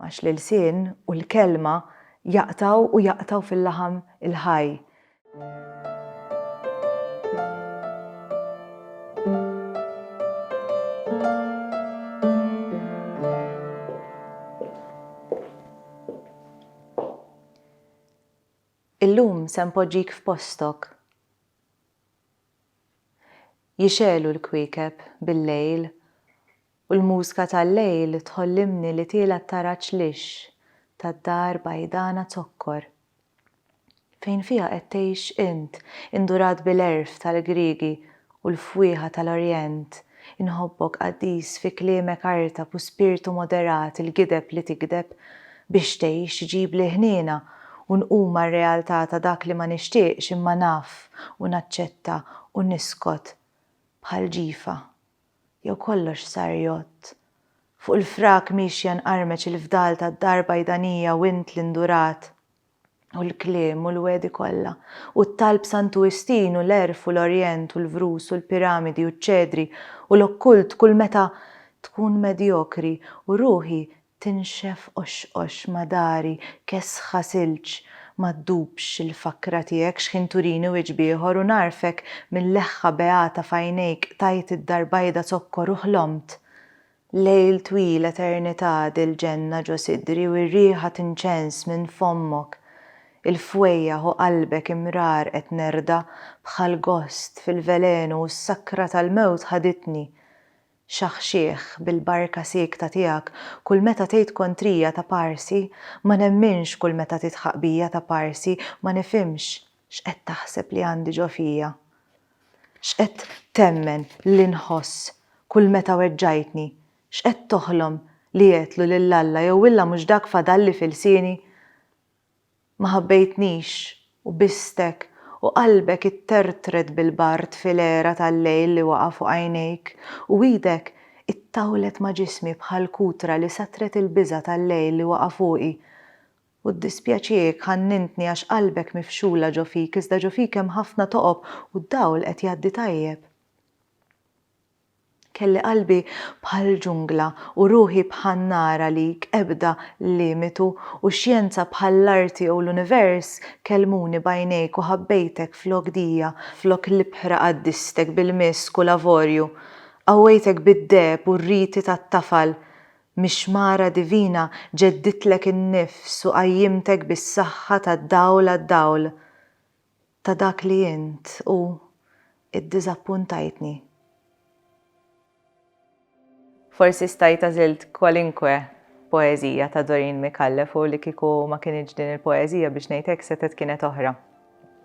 għax l-ilsien u l-kelma jaqtaw fil-laħam il-ħaj. Illum se npoġġik f'postok. Jixelu l-kwiekeb bil-lejl u l-mużika tal-lejl tħollimni li tielet taraġ lix tad-dar bajdana zokkor. Fejn fiha qed tgħix int, indurat bil-erf tal-Griegi u l-fwieħa tal-Orjent, inħobbok qaddis fi kliemek artab u spiritu moderat il-gideb li tikdeb biex tgħix ġib li ħniena u nqum mar-realtà ta' dak li ma nixtieqx imma naf u naċċetta u niskot bħal ġifa. Jew kollox sar jott. Fuq il-frak mixja nqarmeċ il-fdal tad-dar bajdanija u int l-indurat. U l-kliem u l-wedi kollha, u t-talb santuistin u l-erf u l-Orjent u l-vrus u l-piramidi u ċ-ċedri u l-okkult kull meta tkun medjokri u ruħi tinxef qoxqox madari kesħa silġ ma ddubx il-fakra tiegħek x'ħin turini wiġġ ieħor u narfek mill-leħħa beata f'għajnejk tajt id-dar bajda zokkor u ħlomt. Lejl twil eternità dil-ġenna ġo sidri u r-rieħa tinċens minn fommok. Il-fwejjaħ u qalbek imrar qed nerda bħal gost fil-velenu u s-sakra tal-mewt ħaditni. Xaħxieħ bil-barka siekta tiegħek kull meta tgħid kontrija ta' parsi, ma nemminx kull meta titħaq bija ta' parsi, ma nifhimx x'qed taħseb li għandi ġo fija. X'qed temmen li nħoss kull meta weġġajtni, x'qed toħlom li jetlu lill-Alla jew illa mhux dak fadalli fil-sieni. Ma ħabbejtnix u bistek u qalbek ittertred bil-bart fil-era tal-lejl li waqa' fuq għajnejk u idek ittawlet ma' ġismi bħal kutra li satret il-biża tal-lejl li waqa' fuqi. U ddispjaċiek ħannintni għax qalbek mifxula ġo fik iżda ġo fik hemm ħafna toqob u d-dawl qed jgħaddi tajjeb. Kelli qalbi bħal ġungla u ruħi bħal nar għalik ebda limitu u xjenza bħal l-arti u l-univers kelmuni bajnejk u ħabbejtek flok dija, flok l-ibħra qaddistek bil-misk u lavorju, qawwejtek bid-deb u r-riti tat-tafal, mixmara divina ġedditlek in-nifs u qajjimtek bis-saħħa tad-dawl għad-dawl ta' dak li int u iddiżappuntajtni. Forsi stajt għażilt kwalinkwe poeżija ta' Doreen Micallef u li kieku ma kienx din il-poeżija biex ngħidlek setet kienet oħra.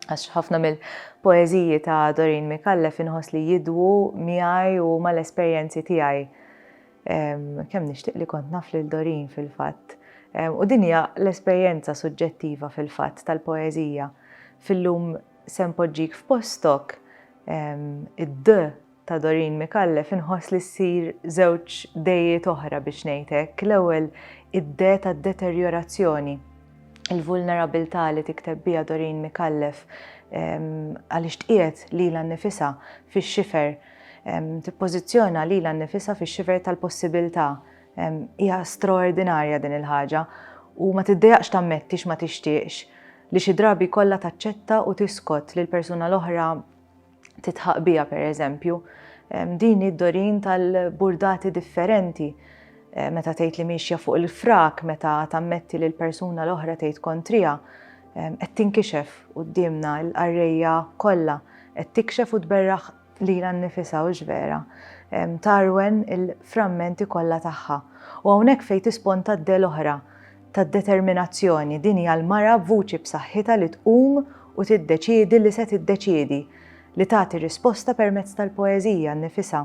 Għax ħafna mill-poeżiji ta' Doreen Micallef inħoss li jidwu miegħi u mal-esperjenzi tiegħi. Kemm nixtieq li kont naf lil Doreen fil-fatt. U din hija l-esperjenza suġġettiva fil-fatt tal-poeżija. Fillum se npoġġik f'postok id-D ta' Doreen Micallef inħoss li ssir żewġ dejjiet oħra biex ngħidlek. L-ewwel id-D tad-deterjorazzjoni, il-vulnerabilità li tikteb biha Doreen Micallef għaliex tqiegħed lilha nnifisha fix-xifer, tippożizzjona lilha nnifisha fix-xifer tal-possibilità. Hija straordinarja din il-ħaġa u ma tiddejjaqx tammetti x'ma tixtieqx li xi drabi kollha taċċetta u tiskot li l-persuna l-oħra titħaq biha pereżempju. Din id-Doreen tal-burdati differenti. Meta tgħid li mixja fuq il-frak, meta tammetti li l-persuna l-oħra tgħid kontrija, qed tinkixef qudiemna l-qarrejja kollha, qed tikxef u tberraħ lilha nnifisha u vera. Tarwen il-frammenti kollha tagħha. U hawnhekk fejn tisponta d-D l-oħra tad-determinazzjoni. Din hija l-mara b'vuċi b'saħħitha li tqum u tiddeċiedi li se tiddeċiedi li tagħti risposta permezz tal-poeżija nnifisha.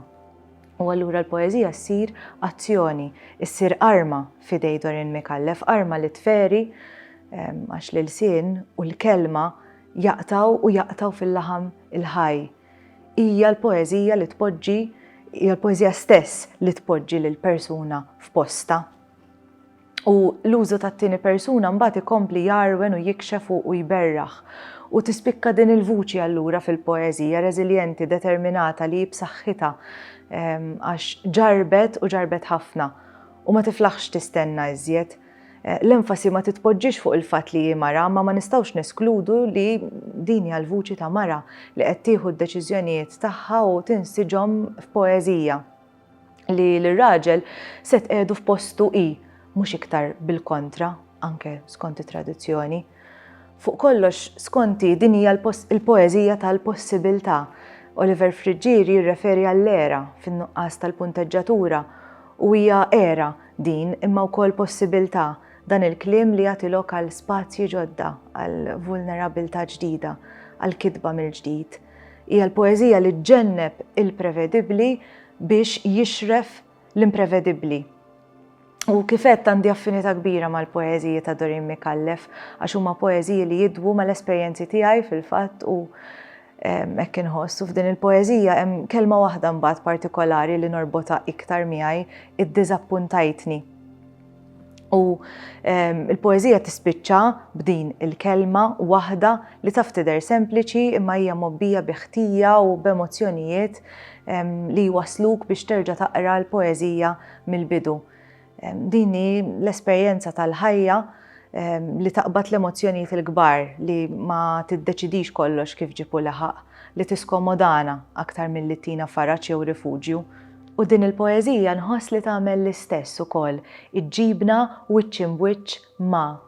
U allura l-poeżija ssir azzjoni, issir arma f'idej Doreen Micallef, arma li tferi għax l-ilsien u l-kelma jaqtaw fil-laħam il-ħaj. Hija l-poeżija li tpoġġi, hija l-poeżija stess li tpoġġi lill-persuna f'posta. U l-użu tat-tieni persuna mbagħad ikompli jarwen u jikxef u jberraħ. U tispikka din il-vuċi allura fil-poeżija reżiljenti, determinata li b'saħħitha għax ġarbet ħafna u ma tiflaħx tistenna iżjed. L-enfasi ma titpoġġix fuq il-fatt li hi mara, ma nistgħux neskludu li din hija l-vuċi ta' mara li qed tieħu d-deċiżjonijiet tagħha u tinsiġhom f'poeżija li l-raġel se tqiegħdu f'postu mhux iktar bil-kontra, anke skont it-tradizzjoni. Fuq kollox, skonti din hija l-poeżija tal-possibilità. Oliver Frigieri jirreferi għall-era fin-nuqqas tal-punteġġatura u hija era din imma wkoll possibilità, dan il-kliem li jagħti lok għal spazji ġodda, għal vulnerabilità ġdida, għal kitba mill-ġdid. Hija l-poeżija li tġenneb il-prevedibbli biex jixref l-imprevedibbli. U kifet għandi affinità kbira mal-poeżiji ta' Doreen Micallef għax huma poeżiji li jidwu mal-esperjenzi tiegħi fil-fatt u hekk inħoss. U f'din il-poeżija hemm kelma waħda mbagħad partikolari li norbota iktar miegħi, iddiżappuntajtni. U il-poeżija tispiċċa b'din il-kelma waħda li taf tidher sempliċi imma hija mobbija bi ħtija u b'emozzjonijiet li jwasluk biex terġa' taqra l-poeżija mill-bidu. Dini l-esperjenza tal-ħajja li taqbad l-emozzjonijiet il-kbar li ma tiddeċidix kollox kif ġipu laħaq, li tiskomodana aktar milli tina faraġġ jew rifuġju. U din il-poeżija nħoss li tagħmel l-istess ukoll, iġġibna wiċċ imwiċċ ma'